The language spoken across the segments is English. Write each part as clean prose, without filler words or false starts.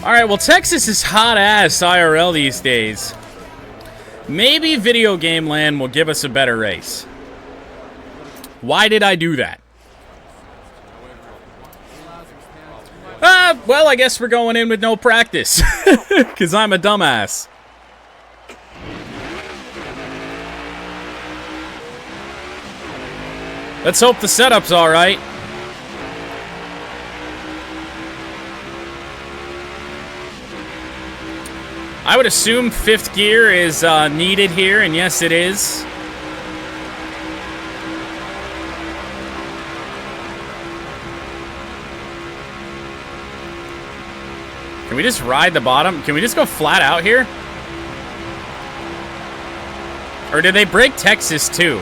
Alright, well, Texas is hot-ass IRL these days. Maybe Video Game Land will give us a better race. Why did I do that? Well, I guess we're going in with no practice. Because I'm a dumbass. Let's hope the setup's alright. I would assume 5th gear is needed here, and yes, it is. Can we just ride the bottom? Can we just go flat out here? Or did they break Texas too?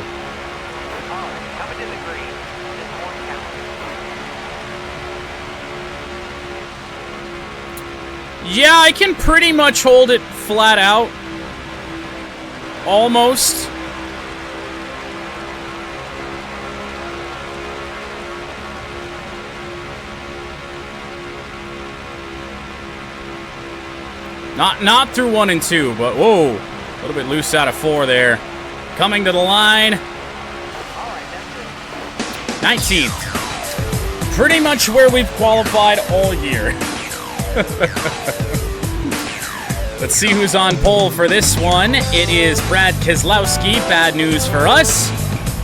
Yeah, I can pretty much hold it flat out. Almost. Not through 1 and 2, but whoa. A little bit loose out of 4 there. Coming to the line. 19th. Pretty much where we've qualified all year. Let's see who's on pole for this one. It is Brad Keselowski. Bad news for us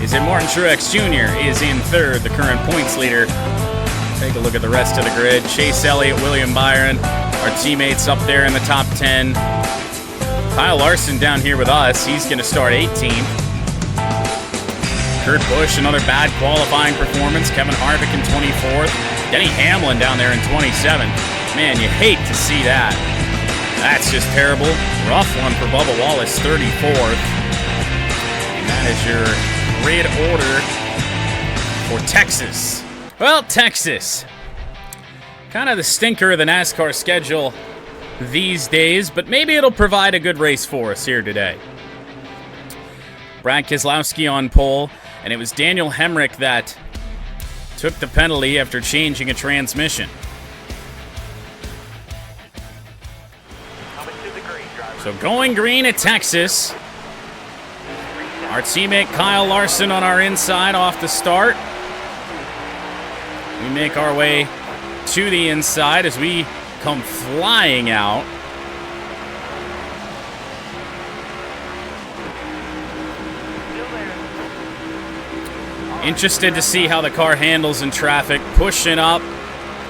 is that Martin Truex Jr. is in 3rd, the current points leader. Take a look at the rest of the grid. Chase Elliott, William Byron, our teammates up there in the top 10. Kyle Larson down here with us. He's going to start 18th. Kurt Busch, another bad qualifying performance. Kevin Harvick in 24th. Denny Hamlin down there in 27th. Man, you hate to see that. That's just terrible. Rough one for Bubba Wallace, 34th. And that is your grid order for Texas. Well, Texas. Kind of the stinker of the NASCAR schedule these days, but maybe it'll provide a good race for us here today. Brad Keselowski on pole, and it was Daniel Hemrick that took the penalty after changing a transmission. So going green at Texas. Our teammate Kyle Larson on our inside off the start. We make our way to the inside as we come flying out. Interested to see how the car handles in traffic. Pushing up.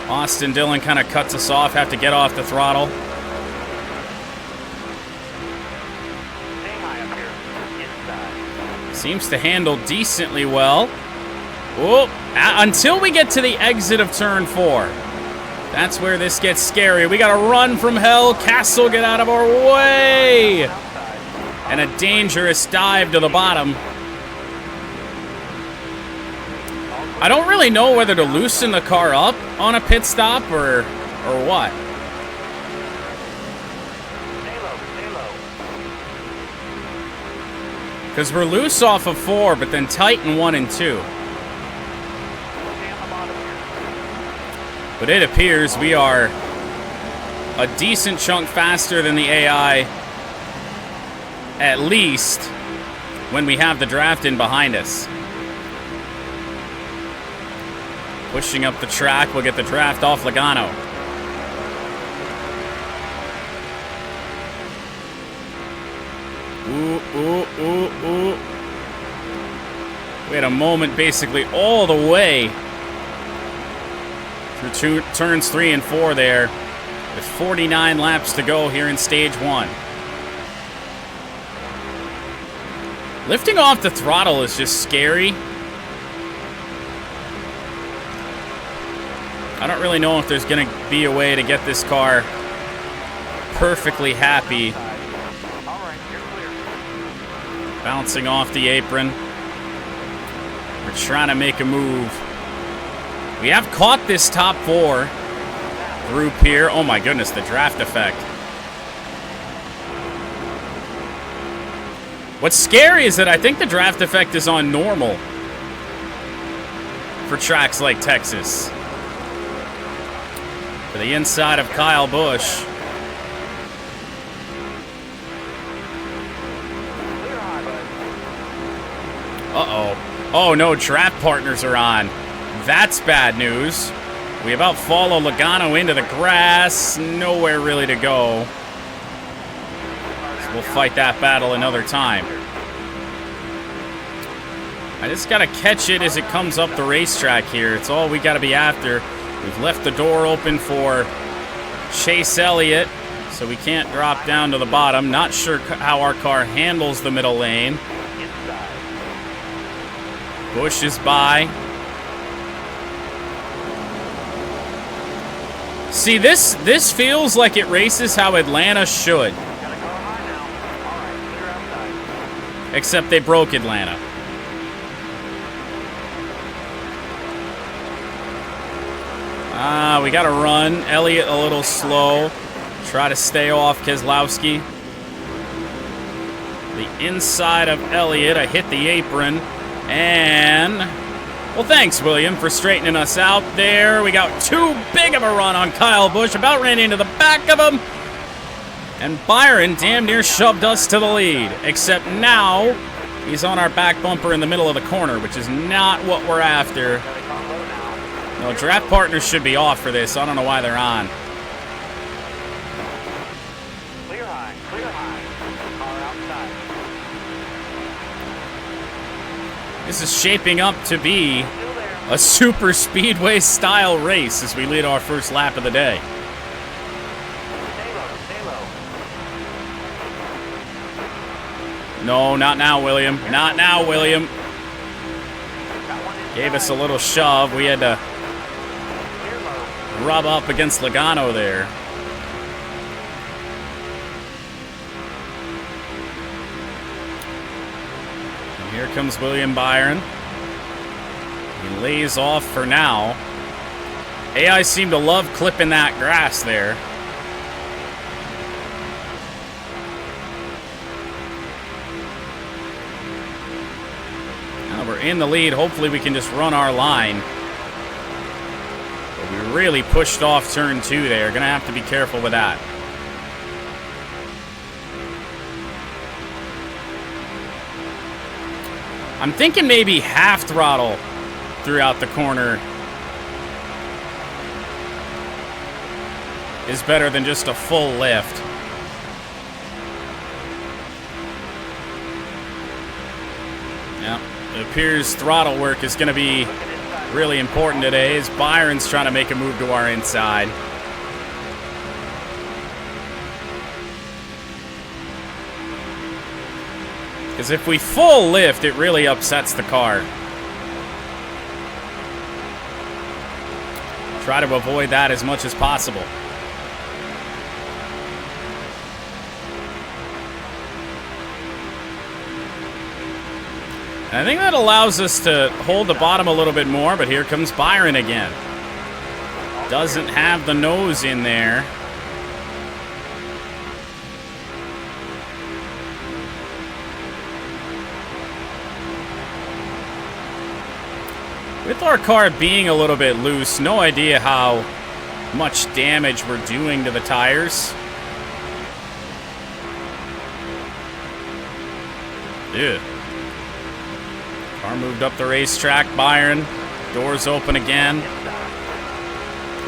Austin Dillon kind of cuts us off. Have to get off the throttle. Seems to handle decently well. Oh, until we get to the exit of turn 4. That's where this gets scary. We got to run from hell. Castle, get out of our way. And a dangerous dive to the bottom. I don't really know whether to loosen the car up on a pit stop or what. Because we're loose off of 4, but then tight in 1 and 2. But it appears we are a decent chunk faster than the AI, at least when we have the draft in behind us. Pushing up the track, we'll get the draft off Logano. Ooh. We had a moment basically all the way through turns 3 and 4 there, with 49 laps to go here in stage 1. Lifting off the throttle is just scary. I don't really know if there's going to be a way to get this car perfectly happy. Bouncing off the apron. We're trying to make a move. We have caught this top 4 group here. Oh my goodness, the draft effect. What's scary is that I think the draft effect is on normal for tracks like Texas. to the inside of Kyle Busch. Uh-oh. Oh, no, draft partners are on. That's bad news. We about follow Logano into the grass. Nowhere really to go. So we'll fight that battle another time. I just got to catch it as it comes up the racetrack here. It's all we got to be after. We've left the door open for Chase Elliott, so we can't drop down to the bottom. Not sure how our car handles the middle lane. Busch is by. See, this feels like it races how Atlanta should. Except they broke Atlanta. We got to run. Elliott a little slow. Try to stay off Keselowski. The inside of Elliott. I hit the apron. And, well, thanks, William, for straightening us out there. We got too big of a run on Kyle Busch. About ran into the back of him. And Byron damn near shoved us to the lead. Except now, he's on our back bumper in the middle of the corner, which is not what we're after. No, draft partners should be off for this. I don't know why they're on. Clear high, car outside. This is shaping up to be a super speedway style race as we lead our first lap of the day. Stay low. No, not now, William. Not now, William. Gave us a little shove. We had to rub up against Logano there. And here comes William Byron. He lays off for now. AI seem to love clipping that grass there. Now we're in the lead. Hopefully we can just run our line. We really pushed off turn 2 there. Gonna have to be careful with that. I'm thinking maybe half throttle throughout the corner is better than just a full lift. Yeah, it appears throttle work is gonna be really important today as Byron's trying to make a move to our inside. Because if we full lift, it really upsets the car. Try to avoid that as much as possible. And I think that allows us to hold the bottom a little bit more, but here comes Byron again. Doesn't have the nose in there. With our car being a little bit loose, no idea how much damage we're doing to the tires. Ew. Car moved up the racetrack, Byron. Doors open again.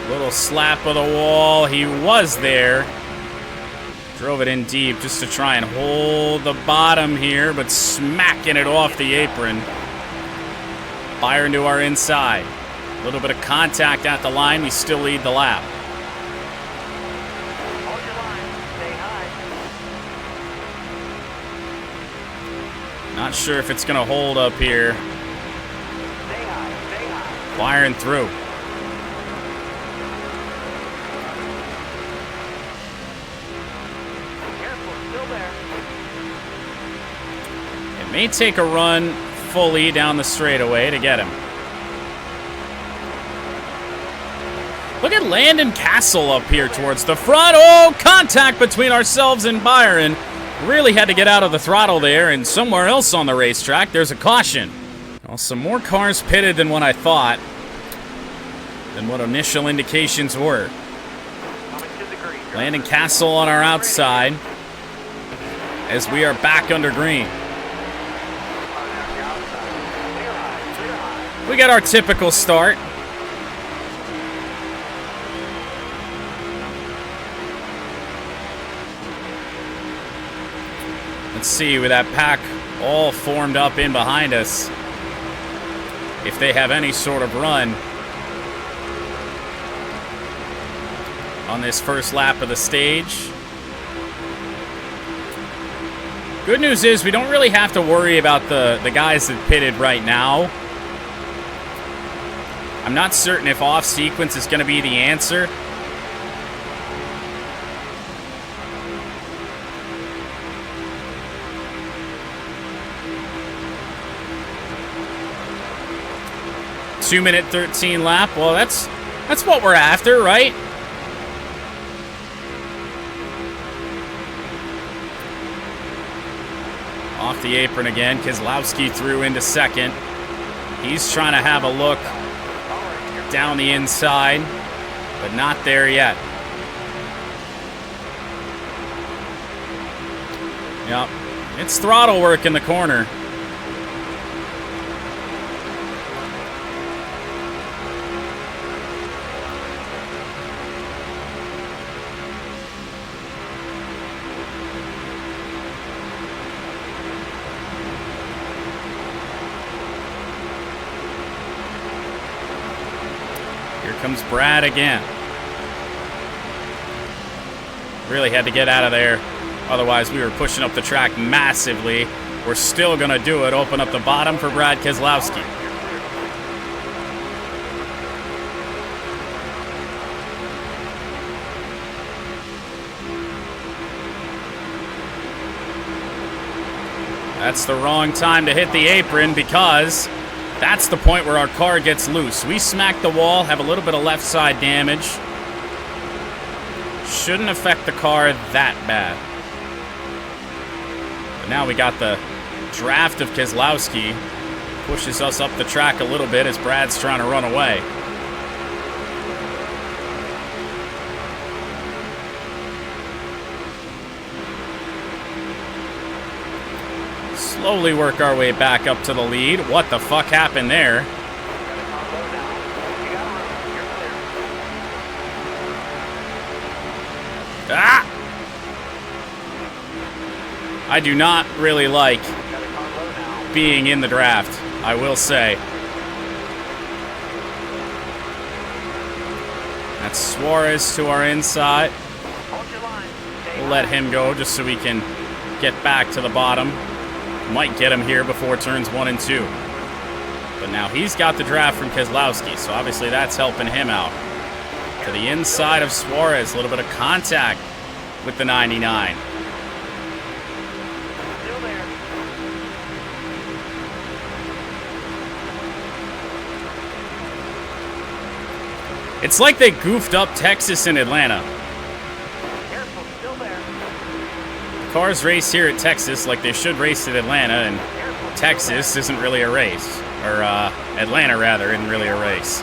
Little slap of the wall. He was there. Drove it in deep just to try and hold the bottom here, but smacking it off the apron. Byron to our inside. A little bit of contact at the line. We still lead the lap. Hold your line. Stay high. Not sure if it's going to hold up here. Stay high. Byron through. Careful, still there. It may take a run fully down the straightaway to get him. Look at Landon Castle up here towards the front. Oh, contact between ourselves and Byron. Really had to get out of the throttle there, and somewhere else on the racetrack, there's a caution. Well, some more cars pitted than what I thought, than what initial indications were. Landon Castle on our outside as we are back under green. We got our typical start. Let's see, with that pack all formed up in behind us, if they have any sort of run on this first lap of the stage. Good news is we don't really have to worry about the guys that pitted right now. I'm not certain if off sequence is going to be the answer. Two-minute 13 lap. Well, that's what we're after, right? Off the apron again. Keselowski through into second. He's trying to have a look down the inside, but not there yet. Yep. It's throttle work in the corner. Comes Brad again. Really had to get out of there. Otherwise, we were pushing up the track massively. We're still going to do it. Open up the bottom for Brad Keselowski. That's the wrong time to hit the apron because that's the point where our car gets loose. We smack the wall, have a little bit of left side damage. Shouldn't affect the car that bad. But now we got the draft of Keselowski. Pushes us up the track a little bit as Brad's trying to run away. Slowly work our way back up to the lead. What the fuck happened there? Ah! I do not really like being in the draft, I will say. That's Suarez to our inside. We'll let him go just so we can get back to the bottom. Might get him here before turns 1 and 2. But now he's got the draft from Keselowski, so obviously that's helping him out. To the inside of Suarez, a little bit of contact with the 99. Still there. It's like they goofed up Texas and Atlanta. Careful, still there. Cars race here at Texas like they should race at Atlanta, and Texas isn't really a race. Or Atlanta, rather, isn't really a race.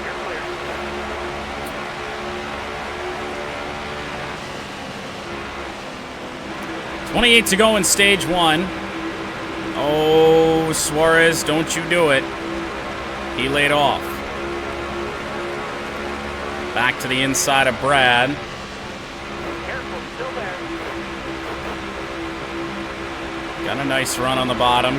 28 to go in stage 1. Oh, Suarez, don't you do it. He laid off. Back to the inside of Brad. Careful, still there. Got a nice run on the bottom.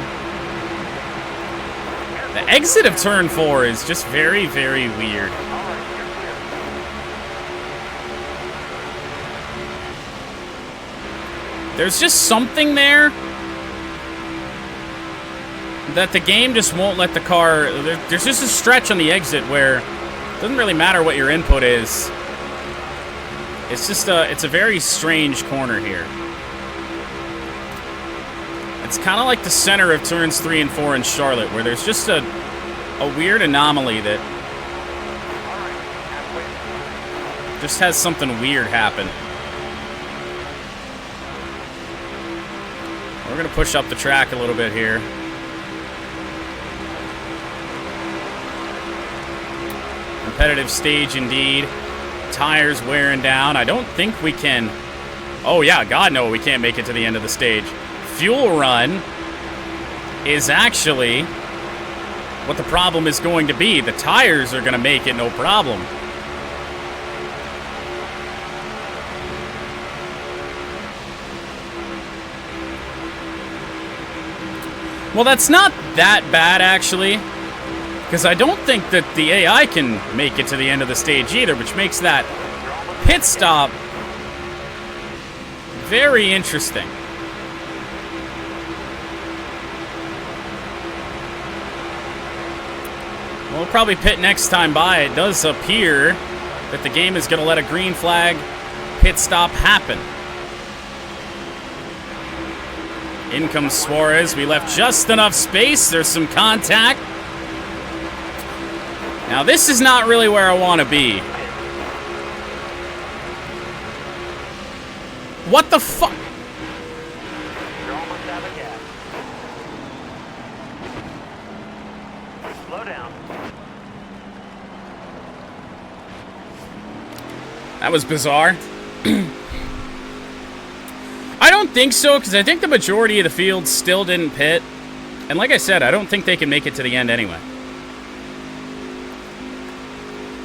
The exit of turn 4 is just very, very weird. All right, you're clear. There's just something there that the game just won't let the car... There's just a stretch on the exit where it doesn't really matter what your input is. It's just it's a very strange corner here. It's kind of like the center of turns 3 and 4 in Charlotte, where there's just a weird anomaly that just has something weird happen. We're going to push up the track a little bit here. Competitive stage indeed. tires wearing down. I don't think we can... Oh, yeah, God, no, we can't make it to the end of the stage. Fuel run is actually what the problem is going to be. The tires are going to make it no problem. Well, that's not that bad, actually, because I don't think that the AI can make it to the end of the stage either, which makes that pit stop very interesting. We'll probably pit next time by. It does appear that the game is going to let a green flag pit stop happen. In comes Suarez. We left just enough space. There's some contact. Now, this is not really where I want to be. What the fuck? You're almost out of gas. Slow down. That was bizarre. I don't think so, because I think the majority of the field still didn't pit. And like I said, I don't think they can make it to the end anyway.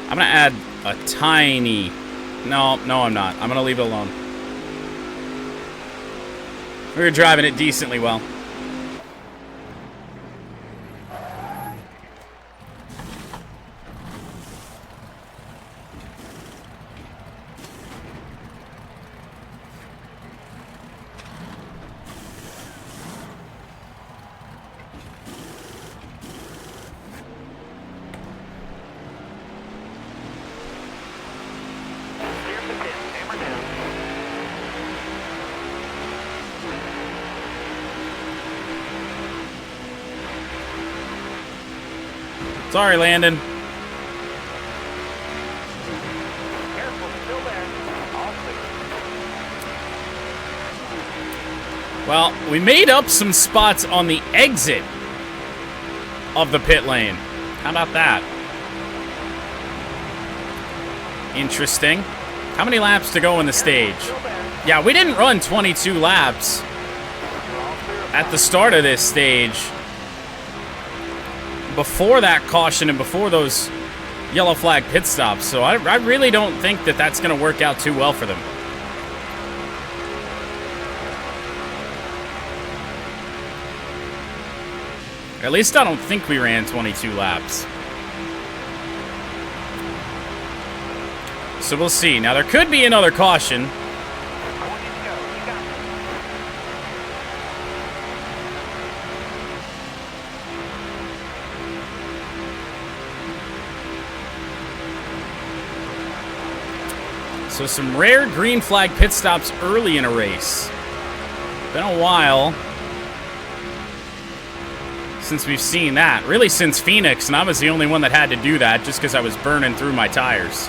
I'm going to add a tiny... No, I'm not. I'm going to leave it alone. We were driving it decently well. Clear the pit. Hammer down. Sorry, Landon. Careful, still there. All clear. Well, we made up some spots on the exit of the pit lane. How about that? Interesting. How many laps to go in the stage? Still there. Yeah, we didn't run 22 laps You're all clear. at the start of this stage. Before that caution and before those yellow flag pit stops. So I really don't think that that's going to work out too well for them. At least I don't think we ran 22 laps. So we'll see. Now, there could be another caution. I want you to go. You got it. So some rare green flag pit stops early in a race. Been a while since we've seen that. Really since Phoenix, and I was the only one that had to do that just because I was burning through my tires.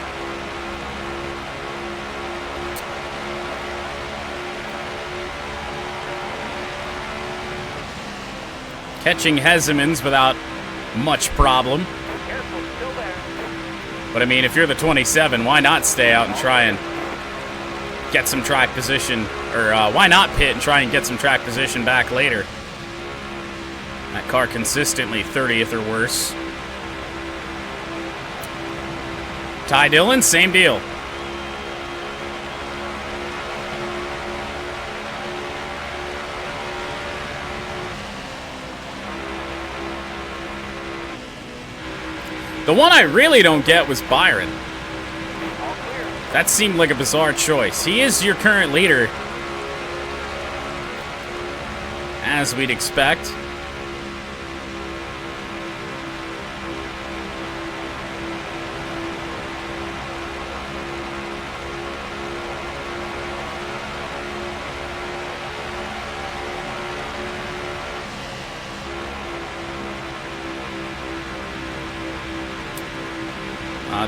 Catching Hesemans without much problem. Careful, still there. But I mean, if you're the 27, why not stay out and try and get some track position? Or why not pit and try and get some track position back later? That car consistently 30th or worse. Ty Dillon, same deal. The one I really don't get was Byron. All clear. That seemed like a bizarre choice. He is your current leader, as we'd expect.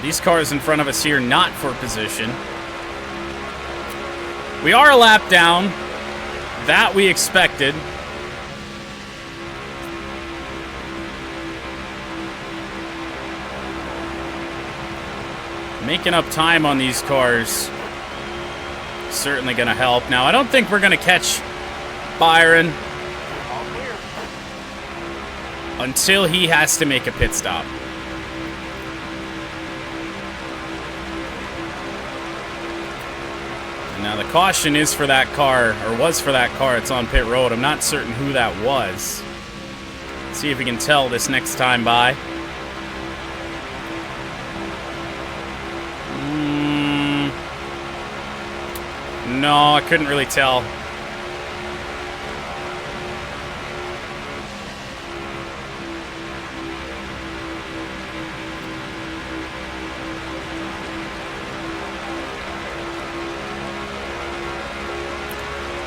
These cars in front of us here not for position. We are a lap down. That we expected. Making up time on these cars certainly going to help. Now, I don't think we're going to catch Byron All clear. until he has to make a pit stop. And now the caution is for that car, or was for that car. It's on pit road. I'm not certain who that was. Let's see if we can tell this next time by. No, I couldn't really tell.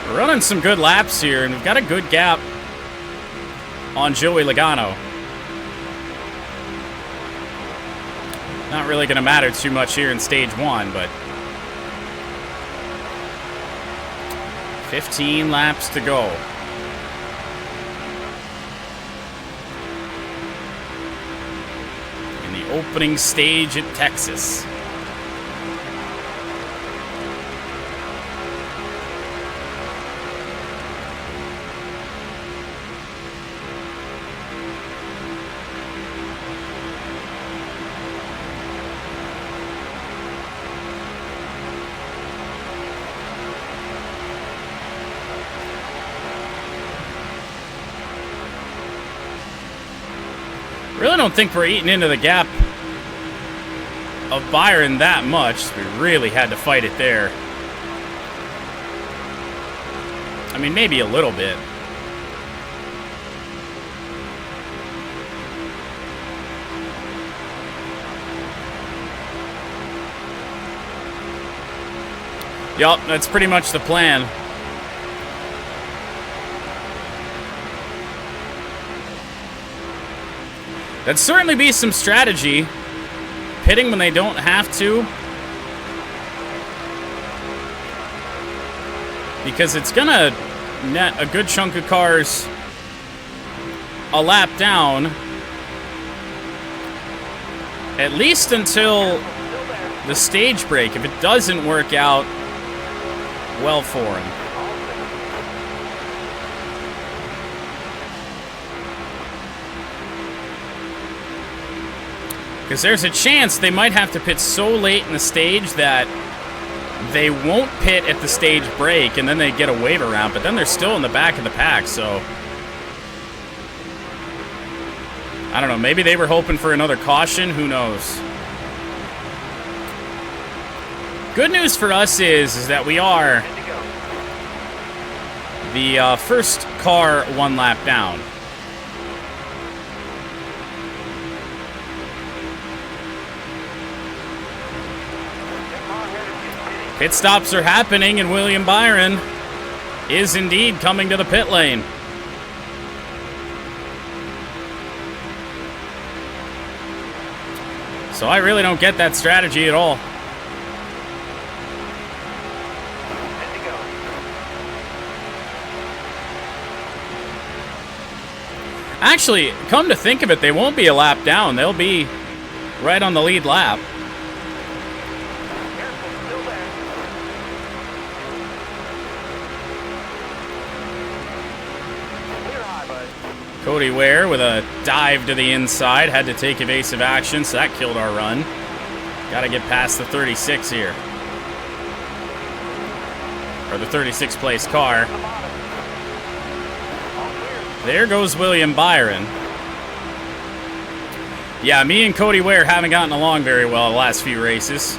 We're running some good laps here, and we've got a good gap on Joey Logano. Not really going to matter too much here in stage 1, but 15 laps to go. In the opening stage at Texas. Really don't think we're eating into the gap of Byron that much. We really had to fight it there. I mean, maybe a little bit. Yup, that's pretty much the plan. That'd certainly be some strategy. Pitting when they don't have to. Because it's gonna net a good chunk of cars a lap down. At least until the stage break, if it doesn't work out well for him. Because there's a chance they might have to pit so late in the stage that they won't pit at the stage break, and then they get a wave around, but then they're still in the back of the pack, so I don't know, maybe they were hoping for another caution, who knows. Good news for us is that we are the first car one lap down. Pit stops are happening, and William Byron is indeed coming to the pit lane. So I really don't get that strategy at all. Actually, come to think of it, they won't be a lap down. They'll be right on the lead lap. Cody Ware with a dive to the inside. Had to take evasive action, so that killed our run. Got to get past the 36 here. Or the 36th place car. There goes William Byron. Yeah, me and Cody Ware haven't gotten along very well the last few races.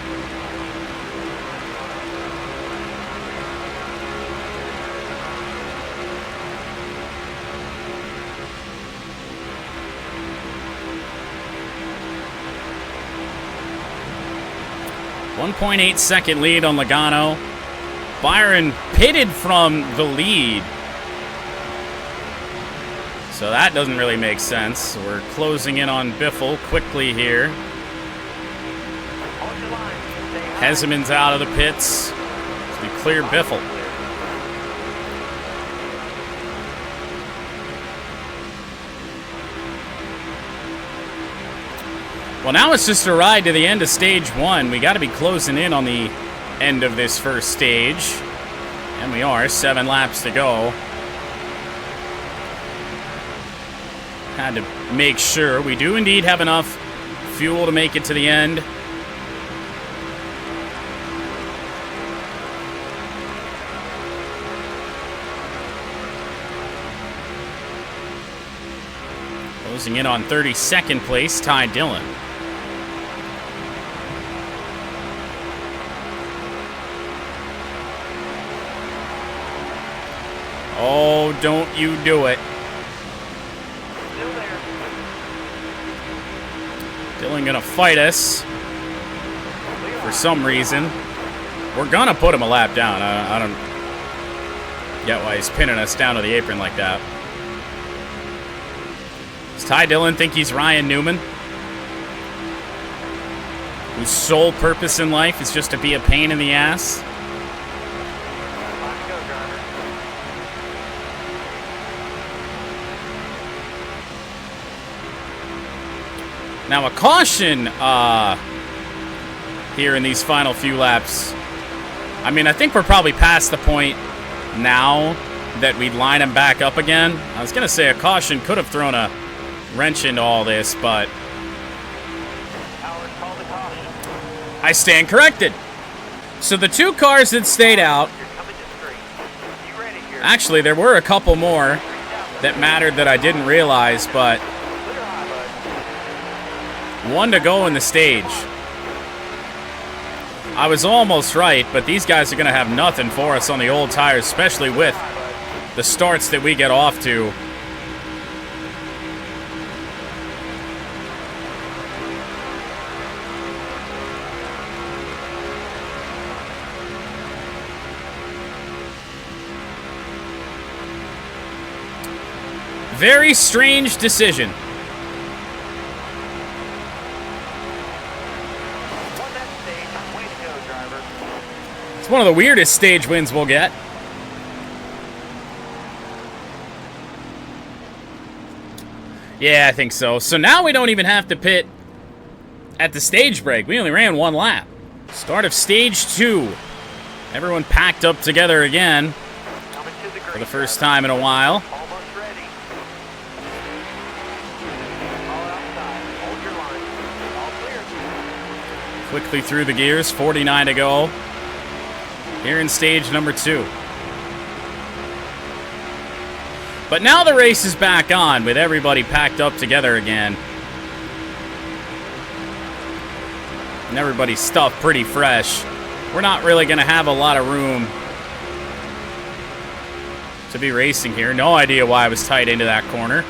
.8 second lead on Logano. Byron pitted from the lead. So that doesn't really make sense. We're closing in on Biffle quickly here. Heseman's out of the pits. We clear Biffle. Well, now it's just a ride to the end of stage 1. We got to be closing in on the end of this first stage. And we are. 7 laps to go. Had to make sure. We do indeed have enough fuel to make it to the end. Closing in on 32nd place, Ty Dillon. Oh, don't you do it. Still there. Dillon gonna fight us for some reason. We're gonna put him a lap down. I don't get why he's pinning us down to the apron like that. Does Ty Dillon think he's Ryan Newman, whose sole purpose in life is just to be a pain in the ass? Let's go, driver. Now a caution here in these final few laps. I mean, I think we're probably past the point now that we'd line him back up again. I was going to say a caution could have thrown a wrench into all this, but Howard, call the caution. I stand corrected. So the 2 cars that stayed out, You're coming to straight. You ready here? actually there were a couple more that mattered that I didn't realize, but Clear high, bud. 1 to go in the stage. I was almost right, but these guys are going to have nothing for us on the old tires, especially with High, bud. the starts that we get off to. Very strange decision. Won that stage. Way to go, driver. It's one of the weirdest stage wins we'll get. Yeah, I think so. So now we don't even have to pit at the stage break. We only ran 1 lap. Start of stage 2. Everyone packed up together again Coming to the green. for the first time in a while. Almost ready. All outside. Hold your line. All clear. Quickly through the gears, 49 to go. Here in stage number 2. But now the race is back on with everybody packed up together again. And everybody's stuff pretty fresh. We're not really going to have a lot of room to be racing here. No idea why I was tight into that corner.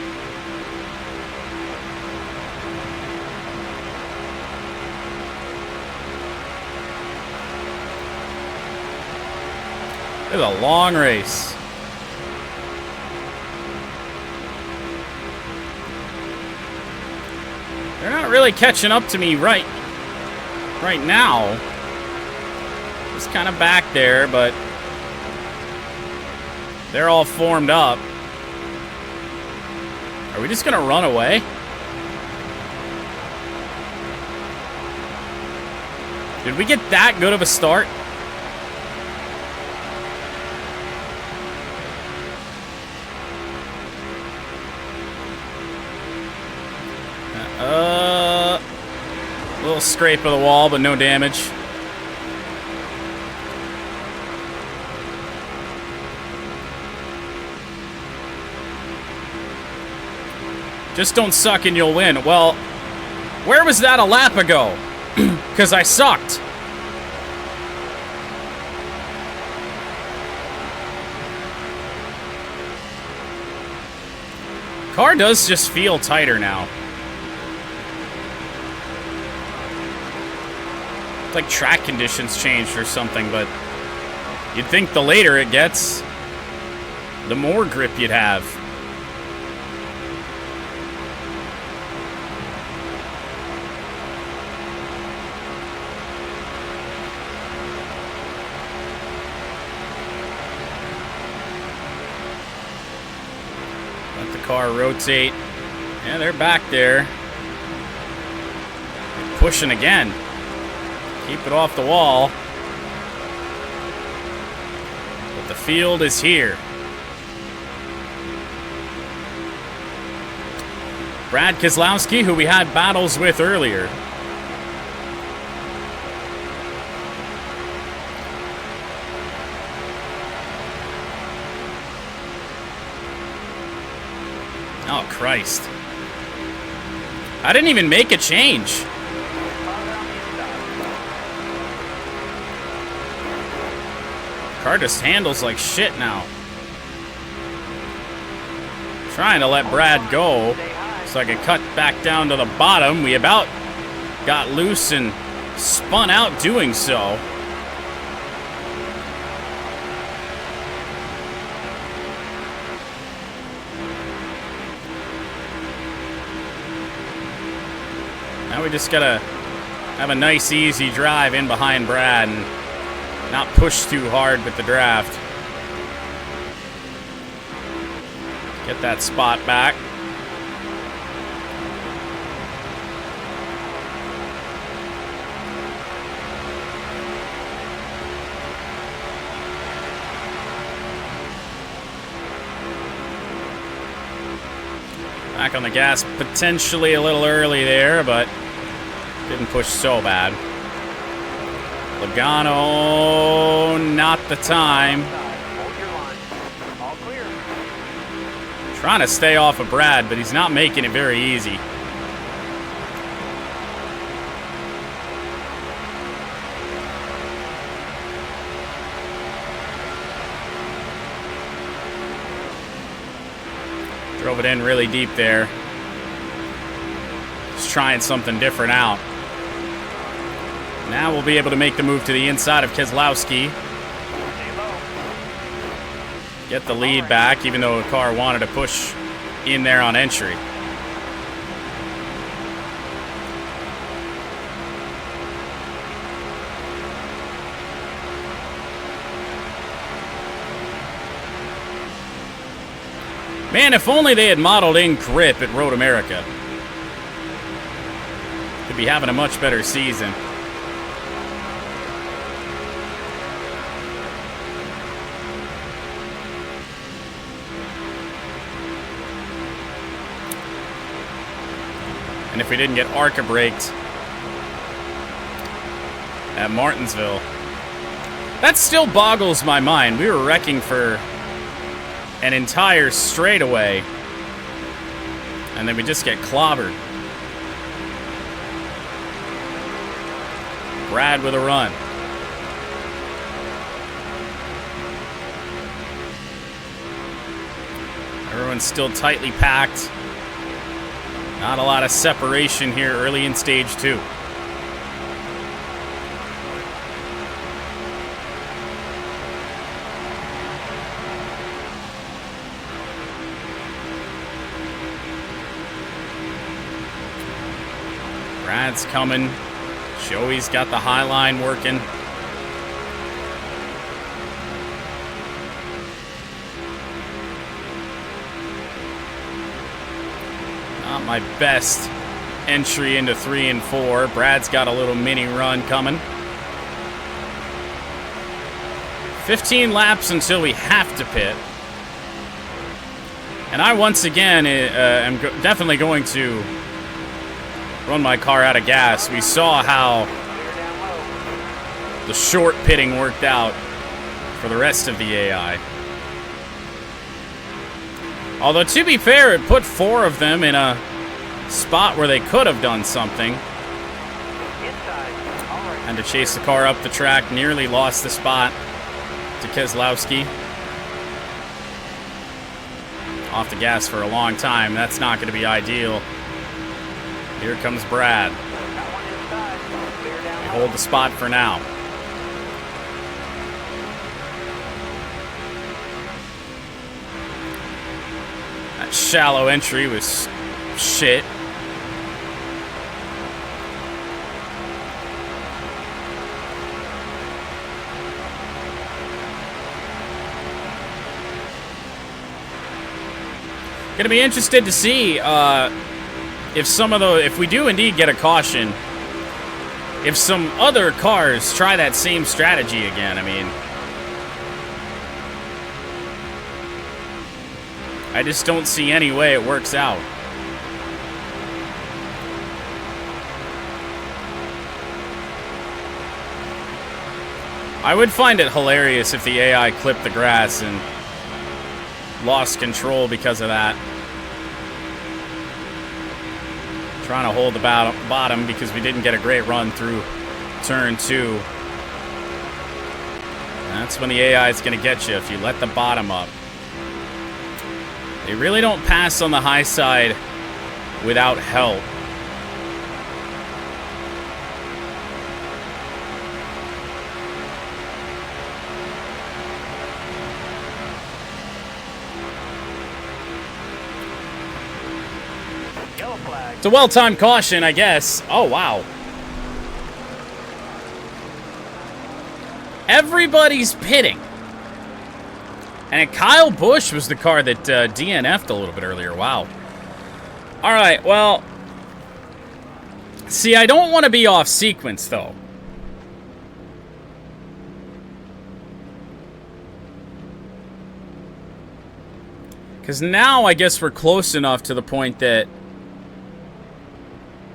It's a long race. They're not really catching up to me right now. Just kind of back there, but they're all formed up. Are we just gonna run away? Did we get that good of a start? A little scrape of the wall, but no damage. Just don't suck and you'll win. Well, where was that a lap ago? Because I sucked. Car does just feel tighter now. It's like track conditions changed or something, but you'd think the later it gets, the more grip you'd have. Let the car rotate. Yeah, they're back there. pushing again. Keep it off the wall. But the field is here. Brad Keselowski, who we had battles with earlier. Oh, Christ. I didn't even make a change. Car just handles like shit now. Trying to let Brad go so I could cut back down to the bottom. We about got loose and spun out doing so. Now we just gotta have a nice, easy drive in behind Brad and not push too hard with the draft. Get that spot back. Back on the gas, potentially a little early there, but didn't push so bad. Logano, not the time. Trying to stay off of Brad, but he's not making it very easy. Drove it in really deep there. Just trying something different out. Now we'll be able to make the move to the inside of Keselowski. Get the lead back, even though the car wanted to push in there on entry. Man, if only they had modeled in grip at Road America. Could be having a much better season. And if we didn't get ARCA braked at Martinsville, that still boggles my mind. We were wrecking for an entire straightaway, and then we just get clobbered. Brad with a run. Everyone's still tightly packed. Not a lot of separation here early in stage 2. Brad's coming. Joey's got the high line working. Not my best entry into 3 and 4. Brad's got a little mini run coming. 15 laps until we have to pit. And I once again am definitely going to run my car out of gas. We saw how the short pitting worked out for the rest of the AI. Although, to be fair, it put 4 of them in a spot where they could have done something. And to chase the car up the track, nearly lost the spot to Keselowski. Off the gas for a long time. That's not going to be ideal. Here comes Brad. We hold the spot for now. That shallow entry was shit. Gonna be interested to see if some of the, if we do indeed get a caution, if some other cars try that same strategy again, I mean, I just don't see any way it works out. I would find it hilarious if the AI clipped the grass and lost control because of that. Trying to hold the bottom because we didn't get a great run through turn 2. That's when the AI is going to get you, if you let the bottom up. They really don't pass on the high side without help. Yellow flag. It's a well-timed caution, I guess. Oh, wow. Everybody's pitting. And Kyle Busch was the car that DNF'd a little bit earlier. Wow. All right, well. See, I don't want to be off sequence, though. Because now I guess we're close enough to the point that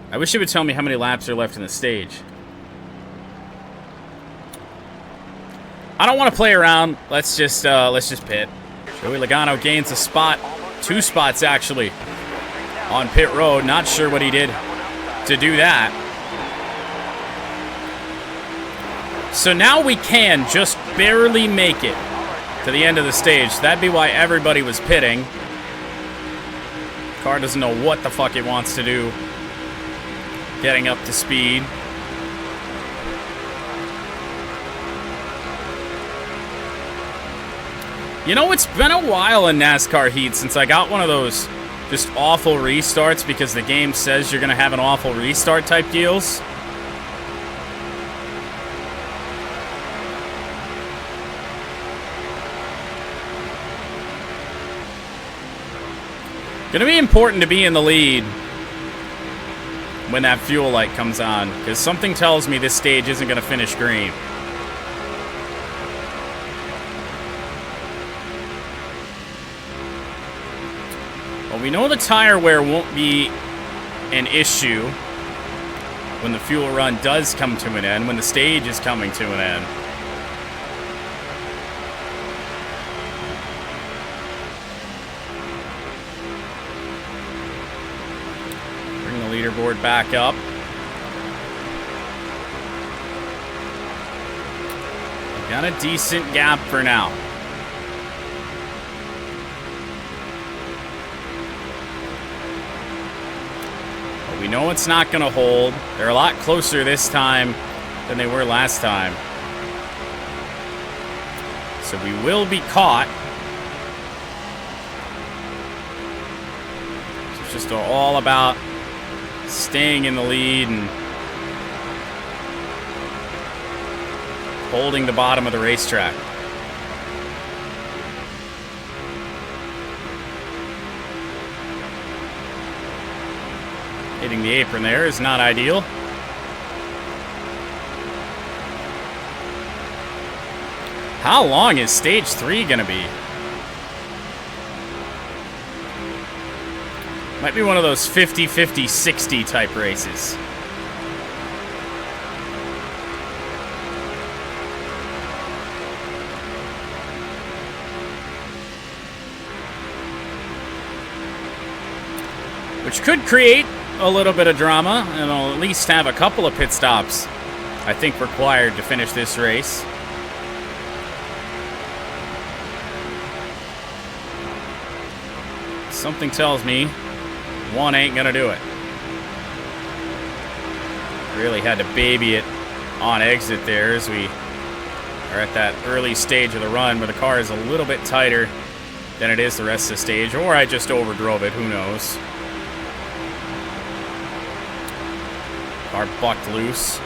I wish it would tell me how many laps are left in the stage. I don't want to play around. Let's just pit. Joey Logano gains a spot, 2 spots actually, on pit road. Not sure what he did to do that. So now we can just barely make it to the end of the stage. That'd be why everybody was pitting. Car doesn't know what the fuck it wants to do. Getting up to speed. You know, it's been a while in NASCAR Heat since I got one of those just awful restarts because the game says you're going to have an awful restart type deals. Going to be important to be in the lead when that fuel light comes on, because something tells me this stage isn't going to finish green. Well, we know the tire wear won't be an issue when the fuel run does come to an end, when the stage is coming to an end. Bring the leaderboard back up. Got a decent gap for now. We know it's not going to hold. They're a lot closer this time than they were last time. So we will be caught. So it's just all about staying in the lead and holding the bottom of the racetrack. Hitting the apron there is not ideal. How long is stage 3 going to be? Might be one of those 50, 50, 60 type races. Which could create a little bit of drama, and I'll at least have a couple of pit stops, I think, required to finish this race. Something tells me one ain't gonna do it. Really had to baby it on exit there as we are at that early stage of the run where the car is a little bit tighter than it is the rest of the stage, or I just overdrove it, who knows. Car bucked loose.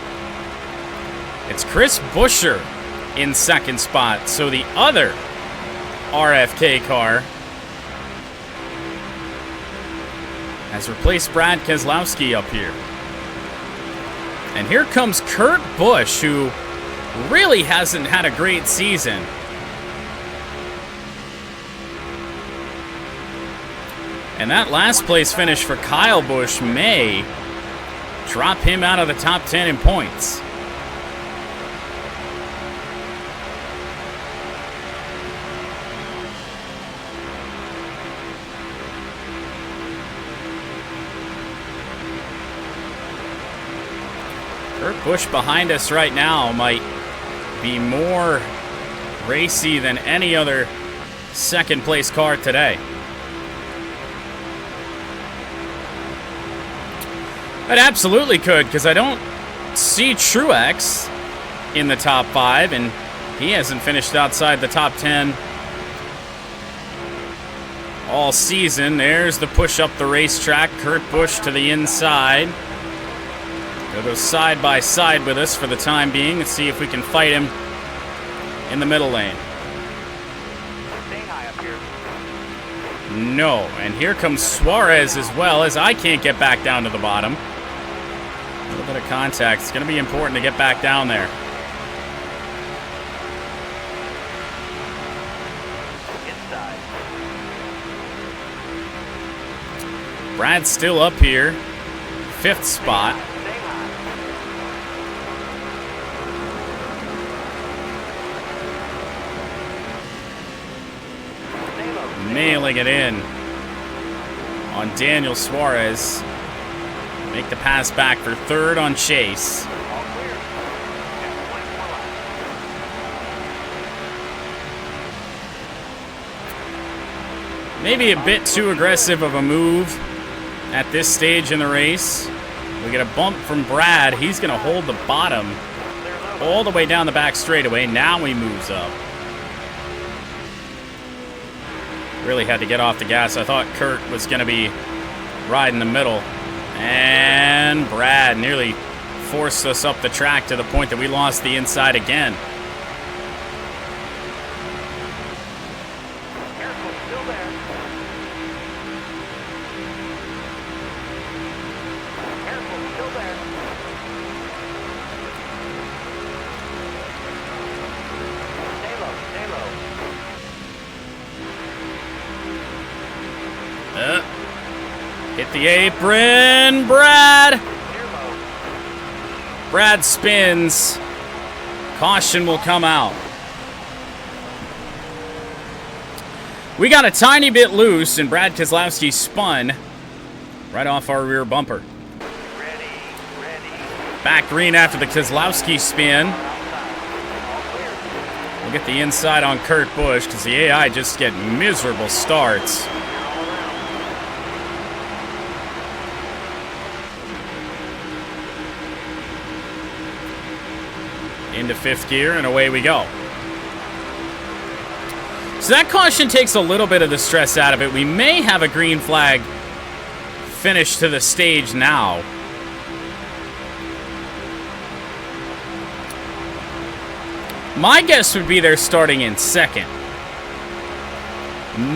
It's Chris Buescher in second spot. So the other RFK car has replaced Brad Keselowski up here. And here comes Kurt Busch, who really hasn't had a great season. And that last place finish for Kyle Busch may drop him out of the top 10 in points. Kurt Busch behind us right now might be more racy than any other second place car today. It absolutely could, because I don't see Truex in the top 5, and he hasn't finished outside the top 10 all season. There's the push up the racetrack. Kurt Busch to the inside. He'll go side by side with us for the time being. Let's see if we can fight him in the middle lane. Stay high up here. No, and here comes Suarez as well, as I can't get back down to the bottom. A little bit of contact. It's going to be important to get back down there. Inside. Brad's still up here. 5th spot. Stay high. Stay low. Nailing it in on Daniel Suarez. Make the pass back for 3rd on Chase. All clear. Got 24 laps. Maybe a bit too aggressive of a move at this stage in the race. We get a bump from Brad. He's going to hold the bottom all the way down the back straightaway. Now he moves up. Really had to get off the gas. I thought Kurt was going to be right in the middle. And Brad nearly forced us up the track to the point that we lost the inside again. Careful, still there. Careful, still there. Stay low, stay low. Hit the apron, Brad. Clear low. Brad spins. Caution will come out. We got a tiny bit loose, and Brad Keselowski spun right off our rear bumper. Ready, ready. Back green after the Keselowski spin. Outside. All clear. We'll get the inside on Kurt Busch because the AI just get miserable starts. Into 5th gear, and away we go. So that caution takes a little bit of the stress out of it. We may have a green flag finish to the stage now. My guess would be they're starting in 2nd.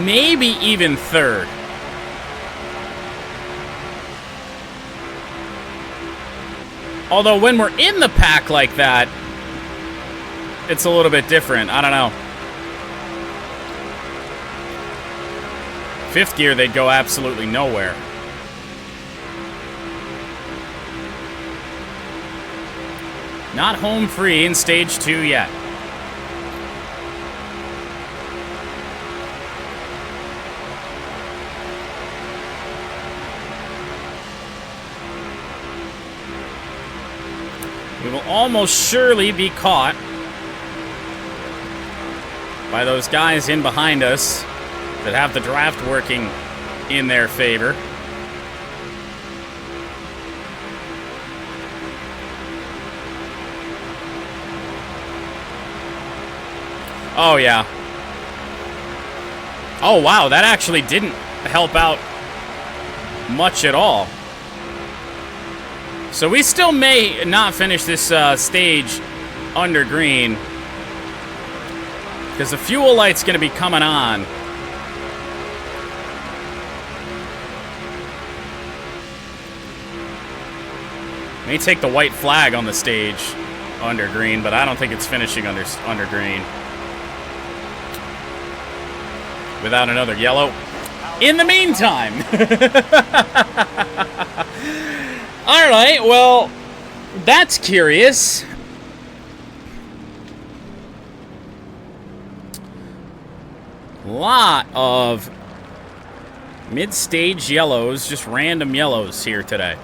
Maybe even 3rd. Although when we're in the pack like that, it's a little bit different. I don't know. 5th gear, they'd go absolutely nowhere. Not home free in stage 2 yet. We will almost surely be caught by those guys in behind us that have the draft working in their favor. Oh, yeah. Oh, wow, that actually didn't help out much at all. So we still may not finish this stage under green because the fuel light's going to be coming on. May take the white flag on the stage under green, but I don't think it's finishing under green. Without another yellow. In the meantime. All right, well, that's curious. Lot of mid-stage yellows, just random yellows here today.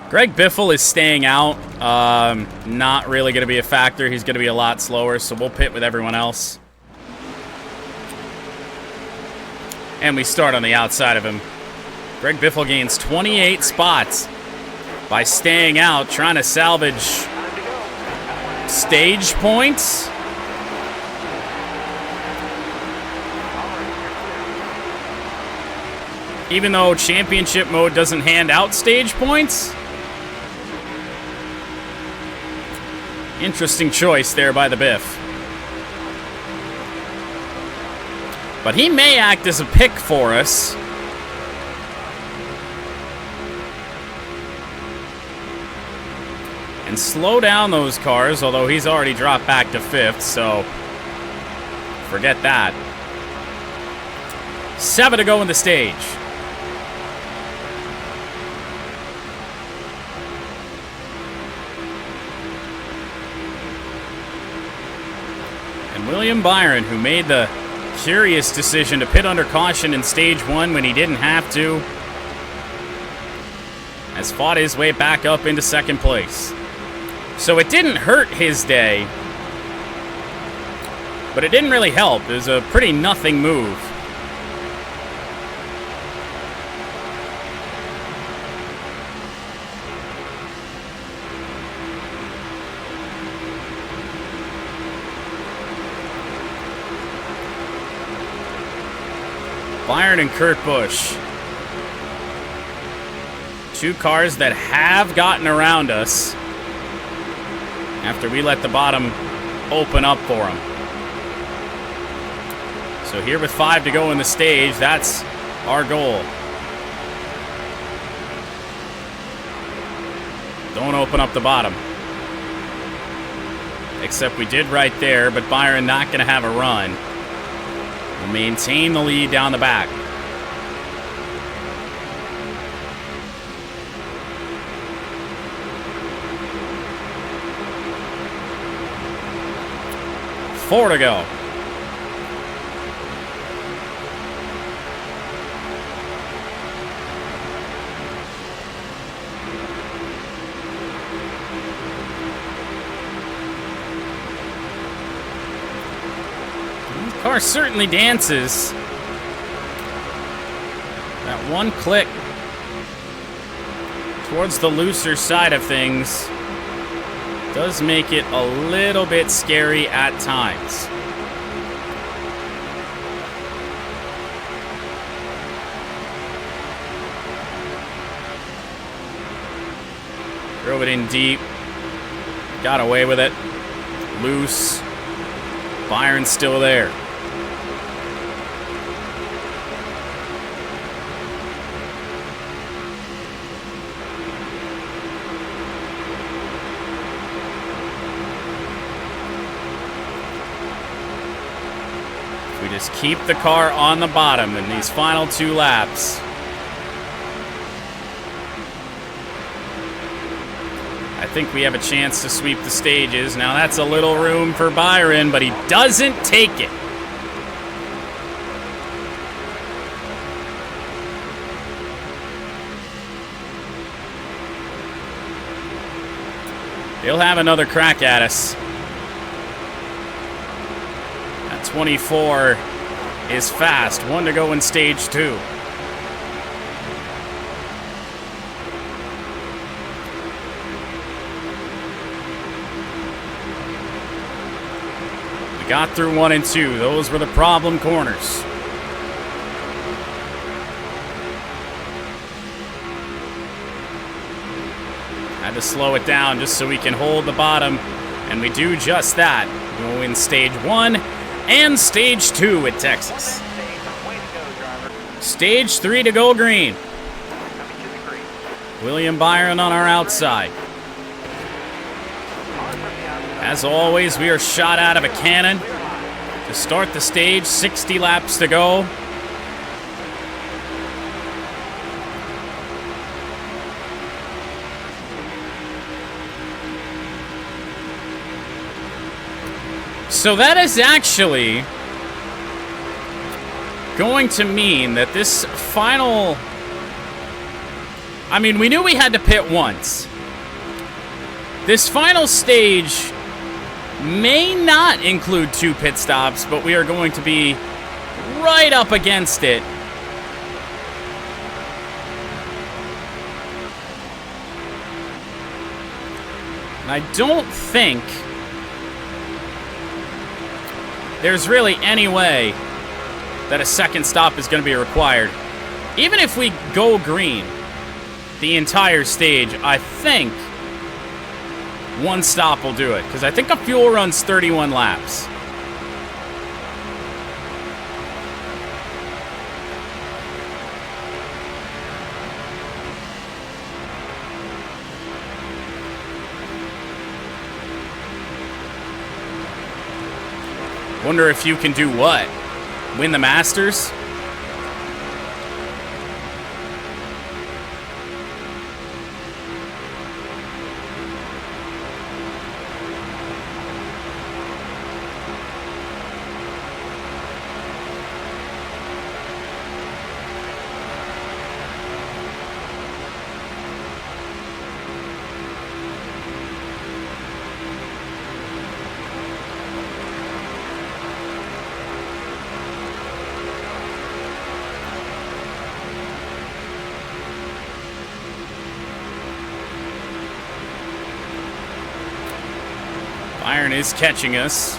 Greg Biffle is staying out. Not really going to be a factor. He's going to be a lot slower, so we'll pit with everyone else. And we start on the outside of him. Greg Biffle gains 28 spots by staying out, trying to salvage stage points. Even though championship mode doesn't hand out stage points. Interesting choice there by the Biff. But he may act as a pick for us. And slow down those cars, although he's already dropped back to 5th, so forget that. 7 to go in the stage. And William Byron, who made the curious decision to pit under caution in stage 1 when he didn't have to, has fought his way back up into 2nd place. So it didn't hurt his day, but it didn't really help. It was a pretty nothing move. Byron and Kurt Busch. 2 cars that have gotten around us after we let the bottom open up for them. So here with 5 to go in the stage, that's our goal. Don't open up the bottom. Except we did right there, but Byron not going to have a run. We'll maintain the lead down the back. Four to go. The car certainly dances. That one click towards the looser side of things does make it a little bit scary at times. Drove it in deep. Got away with it. Loose. Byron's still there. We just keep the car on the bottom in these final 2 laps. I think we have a chance to sweep the stages. Now that's a little room for Byron, but he doesn't take it. He'll have another crack at us. That 24 is fast. 1 to go in stage 2. Got through 1 and 2. Those were the problem corners. Had to slow it down just so we can hold the bottom, and we do just that. We'll win stage 1 and stage 2 at Texas. Stage 3 to go green. William Byron on our outside. As always, we are shot out of a cannon to start the stage. 60 laps to go. So that is actually going to mean that this final... I mean, we knew we had to pit once. This final stage may not include 2 pit stops, but we are going to be right up against it. And I don't think there's really any way that a second stop is going to be required. Even if we go green the entire stage, I think 1 stop will do it. Because I think a fuel run's 31 laps. Wonder if you can do what? Win the Masters? Byron is catching us,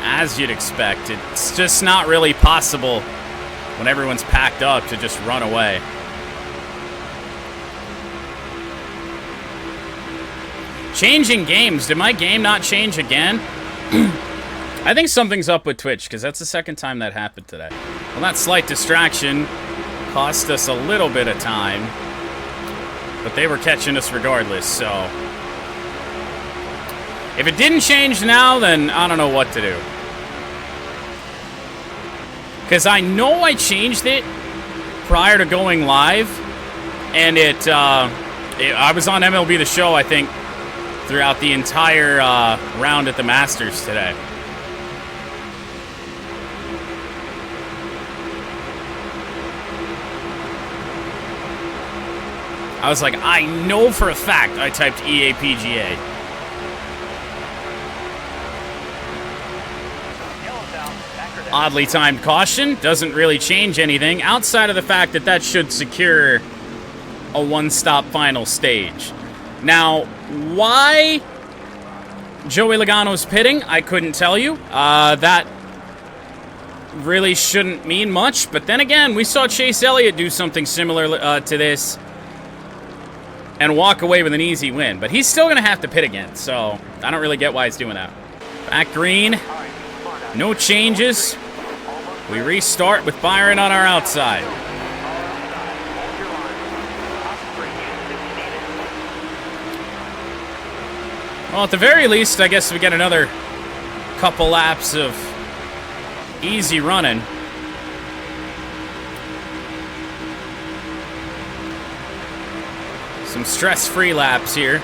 as you'd expect. It's just not really possible when everyone's packed up to just run away. Changing games. Did my game not change again? I think something's up with Twitch, because that's the second time that happened today. Well, that slight distraction cost us a little bit of time, but they were catching us regardless, so... If it didn't change now, then I don't know what to do. Because I know I changed it prior to going live, and I was on MLB The Show, I think, throughout the entire round at the Masters today. I was like, I know for a fact I typed EAPGA. Oddly timed caution doesn't really change anything outside of the fact that that should secure a one-stop final stage. Now, why Joey Logano's pitting, I couldn't tell you. That really shouldn't mean much. But then again, we saw Chase Elliott do something similar to this and walk away with an easy win. But he's still going to have to pit again, so I don't really get why he's doing that. Back green. No changes. We restart with Byron on our outside. Well, at the very least, I guess we get another couple laps of easy running. Some stress-free laps here.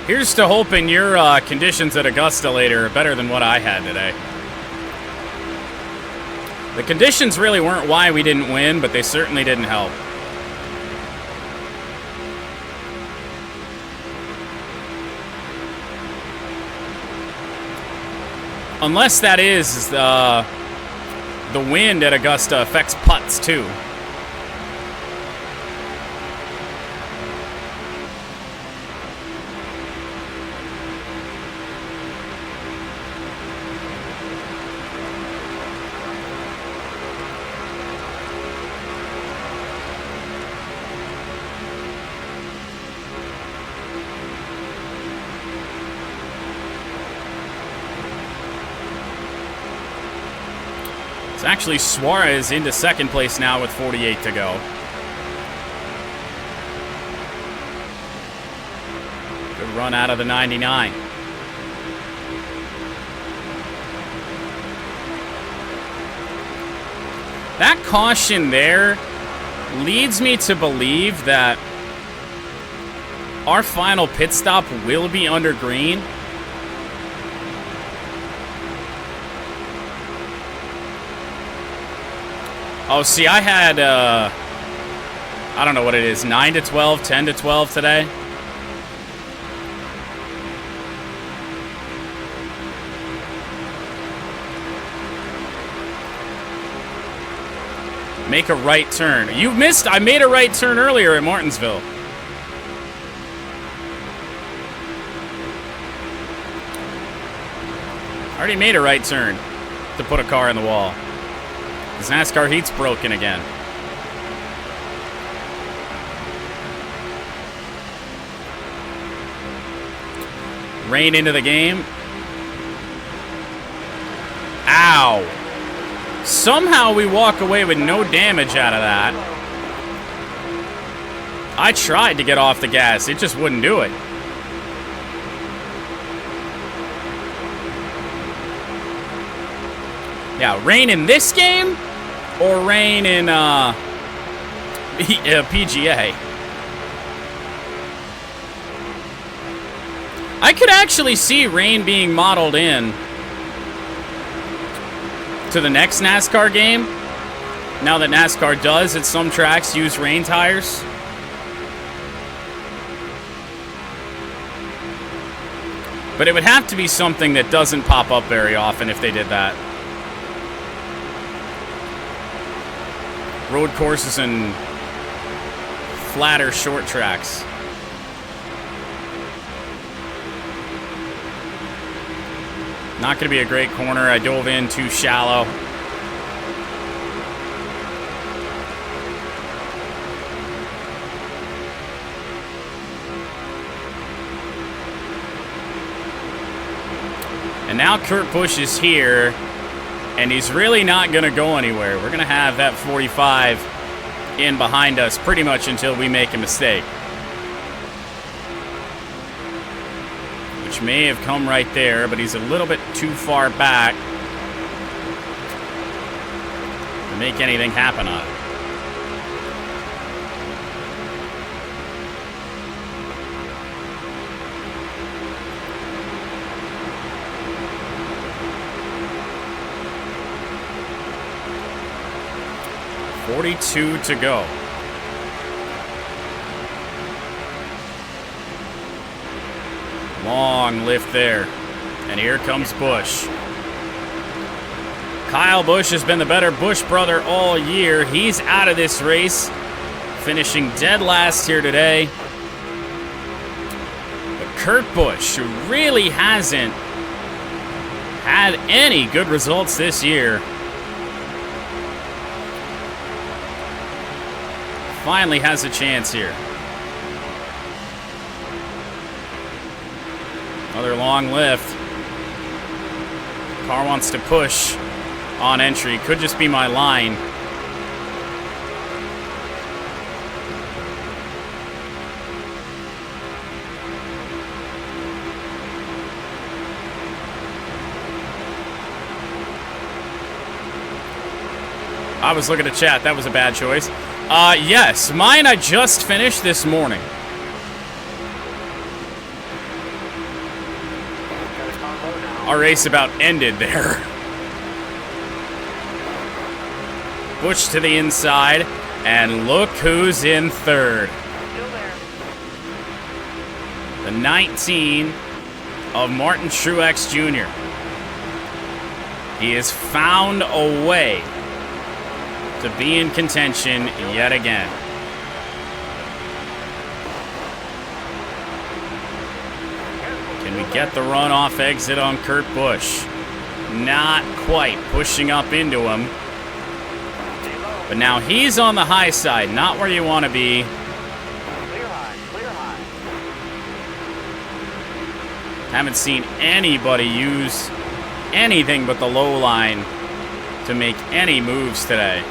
Here's to hoping your conditions at Augusta later are better than what I had today. The conditions really weren't why we didn't win, but they certainly didn't help. Unless that is the wind at Augusta affects putts too. It's actually Suarez into second place now with 48 to go. Good run out of the 99. That caution there leads me to believe that our final pit stop will be under green. Oh, see, I had, I don't know what it is, 9 to 12, 10 to 12 today. Make a right turn. You missed. I made a right turn earlier at Martinsville. I already made a right turn to put a car in the wall. This NASCAR heat's broken again. Rain into the game. Ow. Somehow we walk away with no damage out of that. I tried to get off the gas. It just wouldn't do it. Yeah, rain in this game or rain in PGA? I could actually see rain being modeled in to the next NASCAR game. Now that NASCAR does at some tracks use rain tires. But it would have to be something that doesn't pop up very often if they did that. Road courses and flatter short tracks. Not going to be a great corner. I dove in too shallow. And now Kurt Busch is here, and he's really not going to go anywhere. We're going to have that 45 in behind us pretty much until we make a mistake. Which may have come right there, but he's a little bit too far back to make anything happen on it. .42 to go. Long lift there. And here comes Busch. Kyle Busch has been the better Busch brother all year. He's out of this race, finishing dead last here today. But Kurt Busch, who really hasn't had any good results this year, finally has a chance here. Another long lift. Car wants to push on entry. Could just be my line. I was looking at chat. That was a bad choice. Yes, mine I just finished this morning. Our race about ended there. Busch to the inside, and look who's in third. Still there. The 19 of Martin Truex Jr. He has found a way to be in contention yet again. Can we get the runoff exit on Kurt Busch? Not quite. Pushing up into him. But now he's on the high side, not where you want to be. Clear high, clear high. Haven't seen anybody use anything but the low line to make any moves today.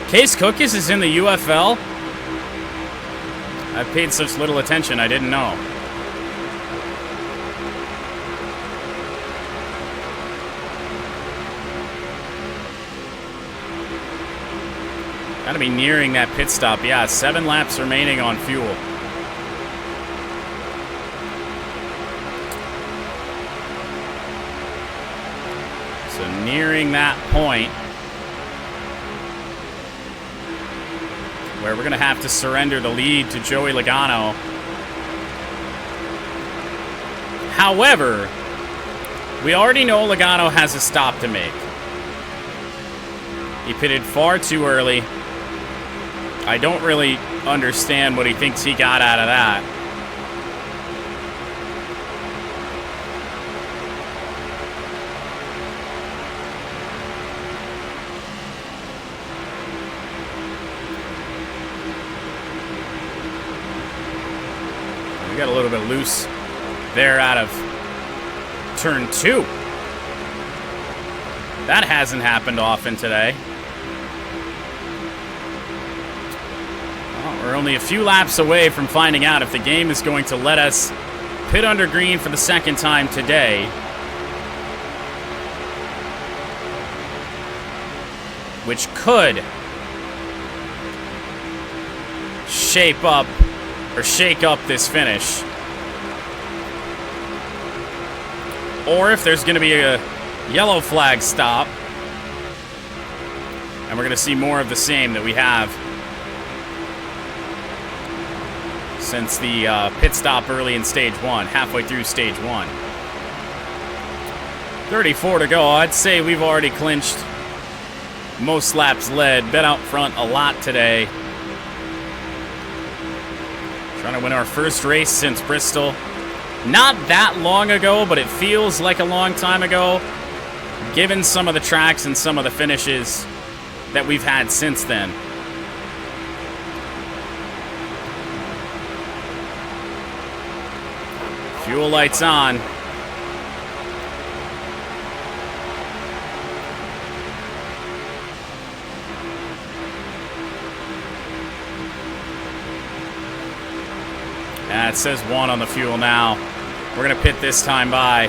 Case Cookis is in the UFL? I've paid such little attention, I didn't know. Gotta be nearing that pit stop. Yeah, 7 laps remaining on fuel. So nearing that point where we're gonna have to surrender the lead to Joey Logano. However, we already know Logano has a stop to make. He pitted far too early. I don't really understand what he thinks he got out of that. We got a little bit loose there out of turn 2. That hasn't happened often today. We're only a few laps away from finding out if the game is going to let us pit under green for the second time today. Which could shape up or shake up this finish. Or if there's going to be a yellow flag stop, and we're going to see more of the same that we have since the pit stop early in stage 1, halfway through stage 1. 34 to go. I'd say we've already clinched most laps led. Been out front a lot today. Trying to win our first race since Bristol. Not that long ago, but it feels like a long time ago, given some of the tracks and some of the finishes that we've had since then. Fuel lights on. It says 1 on the fuel now. We're going to pit this time by.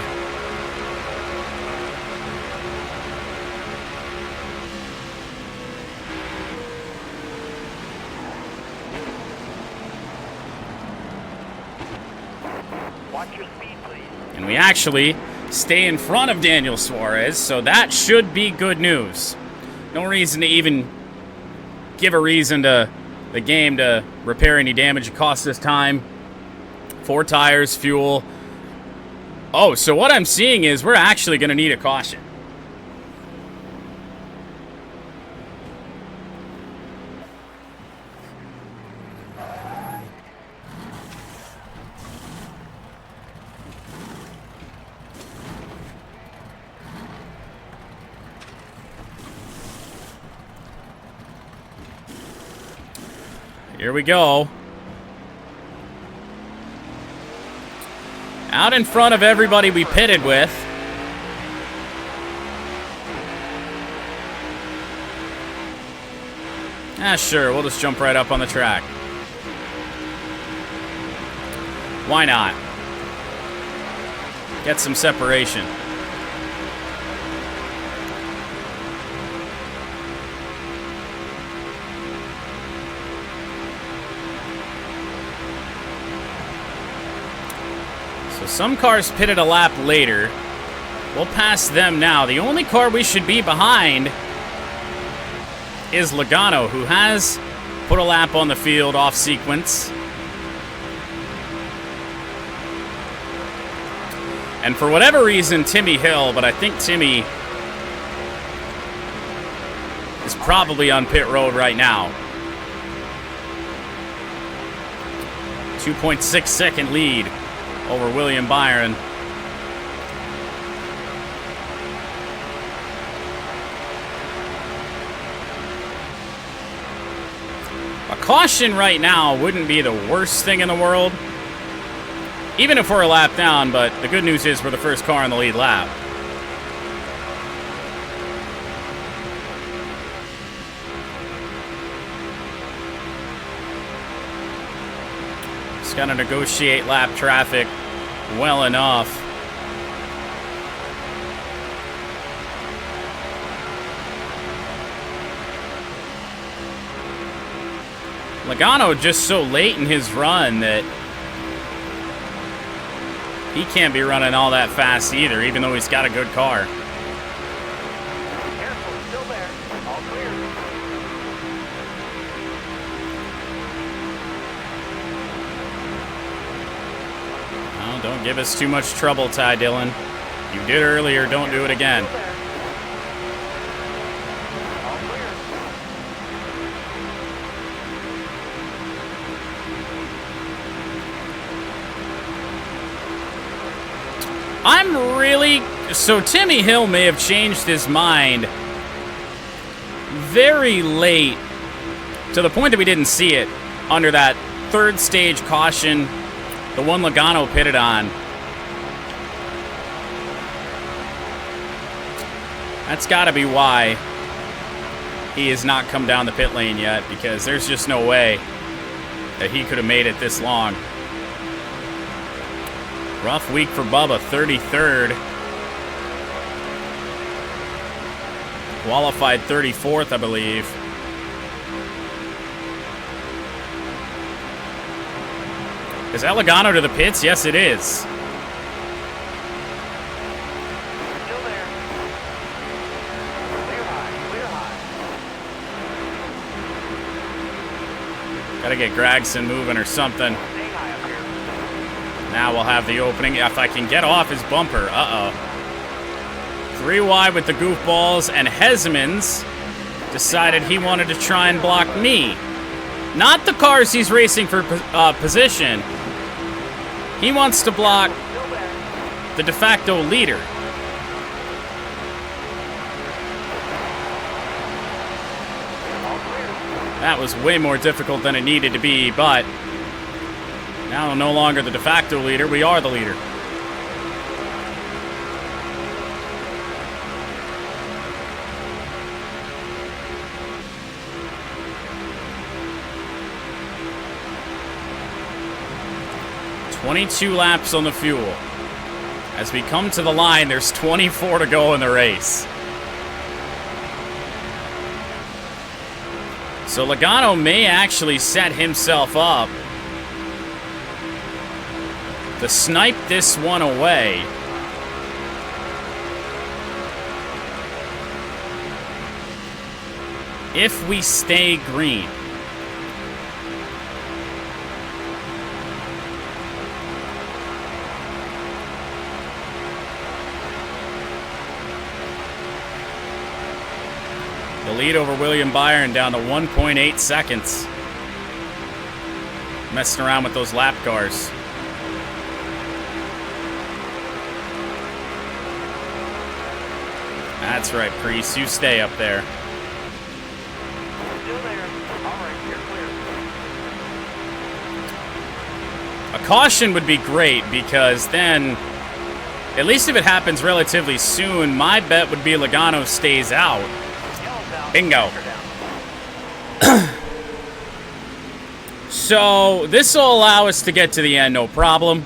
Watch your speed, please. And we actually stay in front of Daniel Suarez, so that should be good news. No reason to even give a reason to the game to repair any damage. It cost us time. 4 tires, fuel. Oh, so what I'm seeing is we're actually going to need a caution. Here we go. Out in front of everybody we pitted with. Sure, we'll just jump right up on the track. Why not? Get some separation. Some cars pitted a lap later. We'll pass them now. The only car we should be behind is Logano, who has put a lap on the field off sequence. And for whatever reason, Timmy Hill, but I think Timmy is probably on pit road right now. 2.6 second lead over William Byron. A caution right now wouldn't be the worst thing in the world. even if we're a lap down, but the good news is we're the first car on the lead lap. Just gotta negotiate lap traffic well enough. Logano just so late in his run that he can't be running all that fast either, even though he's got a good car. Careful, still there. All clear. Oh, don't give us too much trouble, Ty Dillon. You did earlier, don't do it again. Still there. All clear. I'm really... So Timmy Hill may have changed his mind very late, to the point that we didn't see it, under that third stage caution, the one Logano pitted on. That's got to be why he has not come down the pit lane yet, because there's just no way that he could have made it this long. Rough week for Bubba, 33rd. Qualified 34th, I believe. Is that Logano to the pits? Yes, it is. Still there. Clear high. Clear high. Gotta get Gregson moving or something. Stay high up here. Now we'll have the opening. If I can get off his bumper. Uh-oh. 3 wide with the goofballs, and Hesmans decided he wanted to try and block me. Not the cars he's racing for position. He wants to block Still there. the de facto leader. All clear. That was way more difficult than it needed to be, but now no longer the de facto leader, we are the leader. "22 laps on the fuel. As we come to the line, there's 24 to go in the race. So Logano may actually set himself up to snipe this one away. If we stay green. The lead over William Byron down to 1.8 seconds. Messing around with those lap cars. That's right, Priest. You stay up there. Still there. All right, you're clear. A caution would be great, because then, at least if it happens relatively soon, my bet would be Logano stays out. Yellow's out. Bingo. Pressure down. So this will allow us to get to the end, no problem.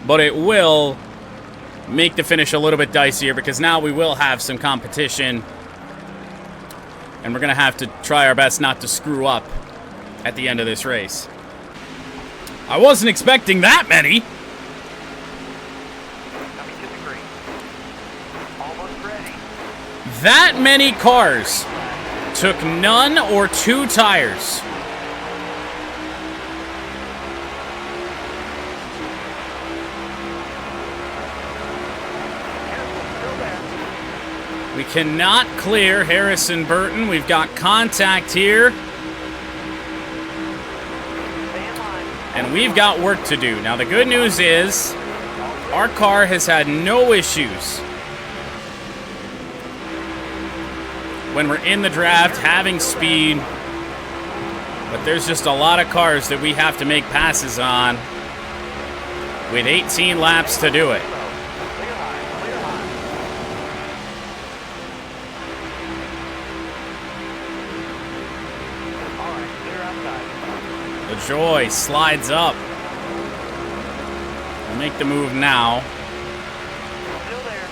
But it will make the finish a little bit dicier, because now we will have some competition. And we're going to have to try our best not to screw up at the end of this race. I wasn't expecting that many. Coming to the green. Almost ready. That many cars took none or 2 tires. Careful, still there. We cannot clear Harrison Burton. We've got contact here, Stay in line. and we've got work to do. Now, the good news is our car has had no issues when we're in the draft, having speed. But there's just a lot of cars that we have to make passes on with 18 laps to do it. Clear high, clear high. All right, clear outside. LaJoy slides up. We'll make the move now. Still there.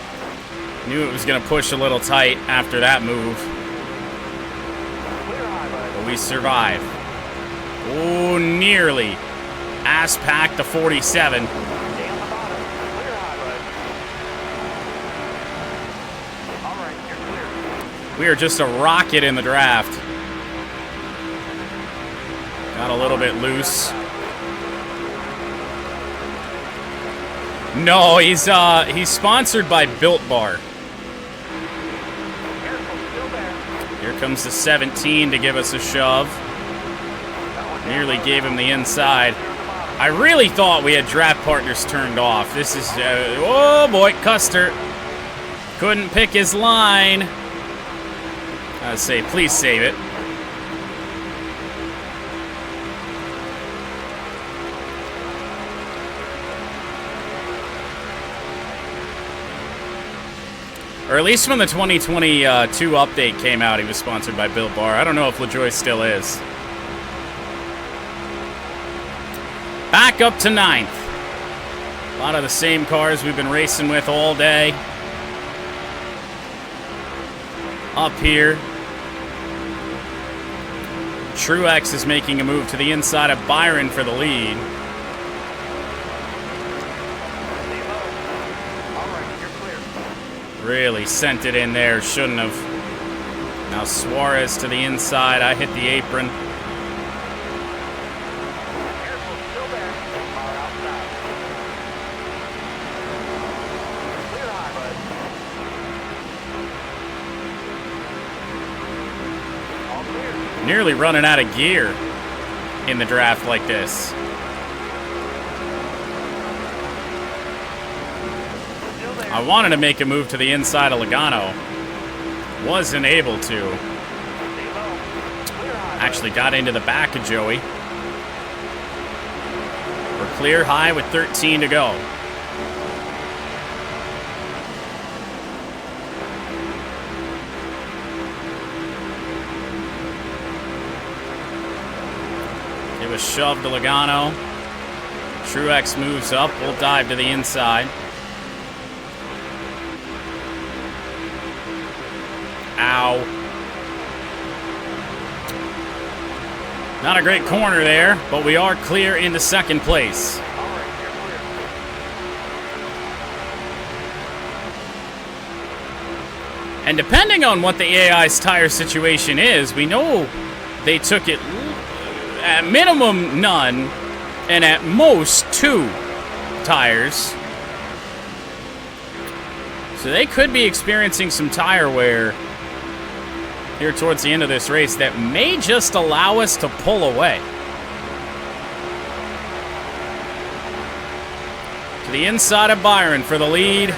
Knew it was going to push a little tight after that move, Clear high, bud. but we survive. Oh, nearly. Ass packed to 47. Stay on the bottom. Clear high, bud. All right, you're clear. We are just a rocket in the draft. Got a little bit loose. No, he's sponsored by Built Bar. Careful, still there. Here comes the 17 to give us a shove. Nearly gave him the inside. I really thought we had draft partners turned off. This is, oh boy, Custer. Couldn't pick his line. I say, please save it. Or at least when the 2022 update came out, he was sponsored by Built Bar. I don't know if LaJoy still is. Back up to 9th. A lot of the same cars we've been racing with all day. Up here. Truex is making a move to the inside of Byron for the lead. Stay low. All right, you're clear. Really sent it in there, shouldn't have. Now Suarez to the inside. I hit the apron. Careful, still there. Car outside. Clear high, bud. All clear. Nearly running out of gear in the draft like this. Still there. I wanted to make a move to the inside of Logano. Wasn't able to. Stay low. Clear high. Actually got into the back of Joey. We're clear high with 13 to go. Give a shove to Logano. Truex moves up. We'll dive to the inside. Ow. Not a great corner there, but we are clear into second place. All right, you're clear. And depending on what the AI's tire situation is, we know they took it at minimum none, and at most 2 tires. So they could be experiencing some tire wear here towards the end of this race that may just allow us to pull away. To the inside of Byron for the lead.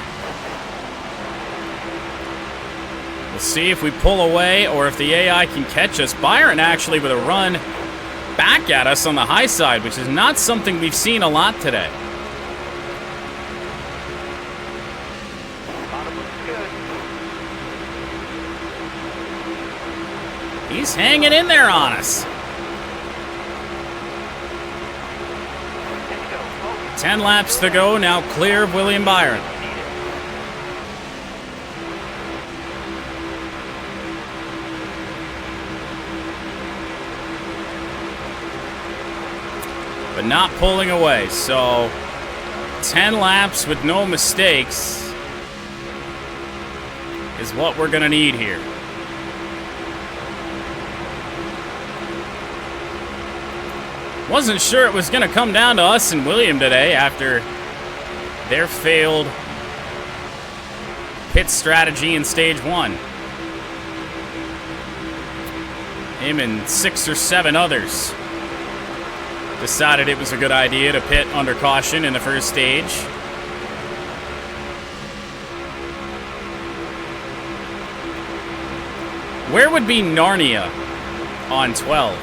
We'll see if we pull away or if the AI can catch us. Byron actually with a run back at us on the high side, which is not something we've seen a lot today. Bottom looks good. He's hanging in there on us. There you go. Focus. 10 laps to go, now clear of William Byron. Need it. But not pulling away, so 10 laps with no mistakes is what we're gonna need here. Wasn't sure it was gonna come down to us and William today after their failed pit strategy in stage 1. Him and 6 or 7 others decided it was a good idea to pit under caution in the first stage. Where would be Narnia on 12?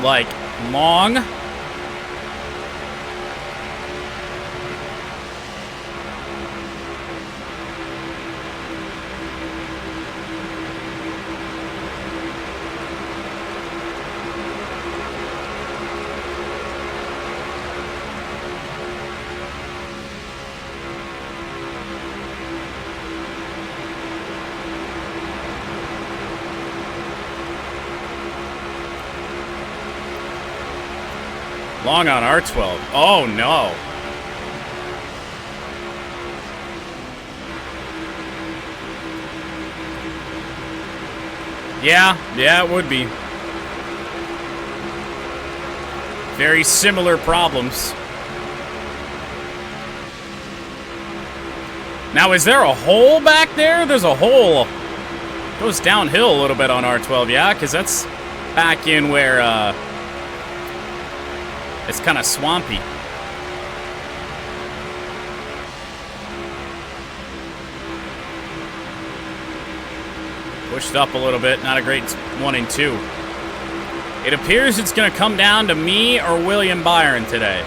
Like, long? Long on R12. Oh, no. Yeah, it would be. Very similar problems. Now, is there a hole back there? There's a hole. Goes downhill a little bit on R12, yeah, because that's back in where it's kind of swampy. Pushed up a little bit, not a great 1 and 2. It appears it's going to come down to me or William Byron today.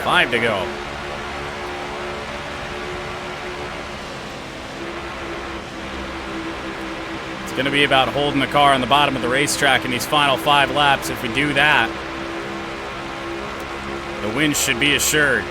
Five to go. It's going to be about holding the car on the bottom of the racetrack in these final 5 laps. If we do that, the win should be assured.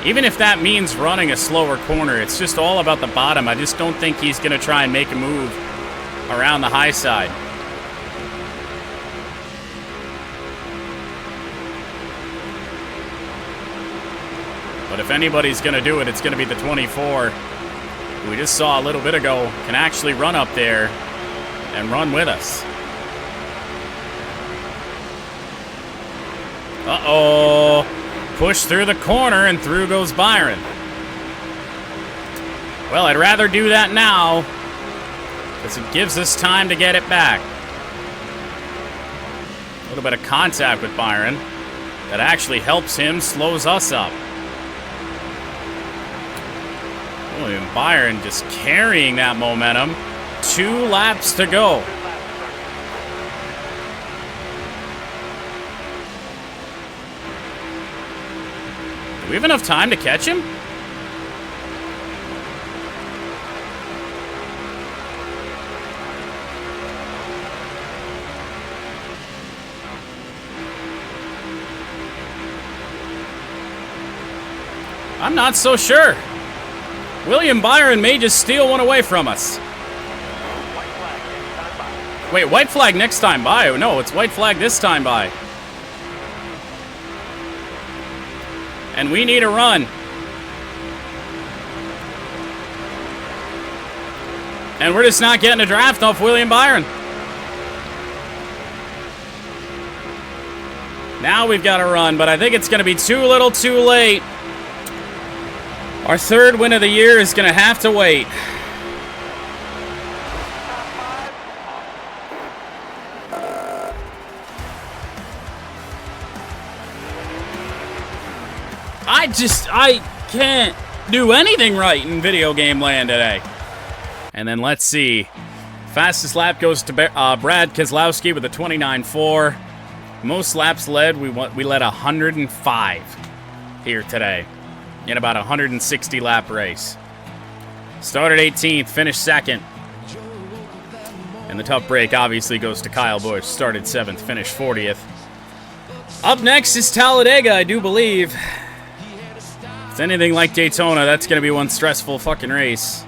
Even if that means running a slower corner, it's just all about the bottom. I just don't think he's going to try and make a move around the high side. But if anybody's going to do it, it's going to be the 24, who we just saw a little bit ago, can actually run up there and run with us. Uh-oh. Push through the corner, and through goes Byron. Well, I'd rather do that now, because it gives us time to get it back. A little bit of contact with Byron. That actually helps him, slows us up. William Byron just carrying that momentum. 2 laps to go. Do we have enough time to catch him? I'm not so sure. William Byron may just steal one away from us. Wait, white flag next time by? Oh, no, it's white flag this time by. And we need a run. And we're just not getting a draft off William Byron. Now we've got to run, but I think it's going to be too little too late. Our 3rd win of the year is going to have to wait. I can't do anything right in video game land today. And then let's see. Fastest lap goes to Brad Keselowski with a 29.4. Most laps led, we led 105 here today in about a 160 lap race. Started 18th, finished 2nd. And the tough break obviously goes to Kyle Busch. Started 7th, finished 40th. Up next is Talladega, I do believe. If it's anything like Daytona, that's going to be one stressful fucking race.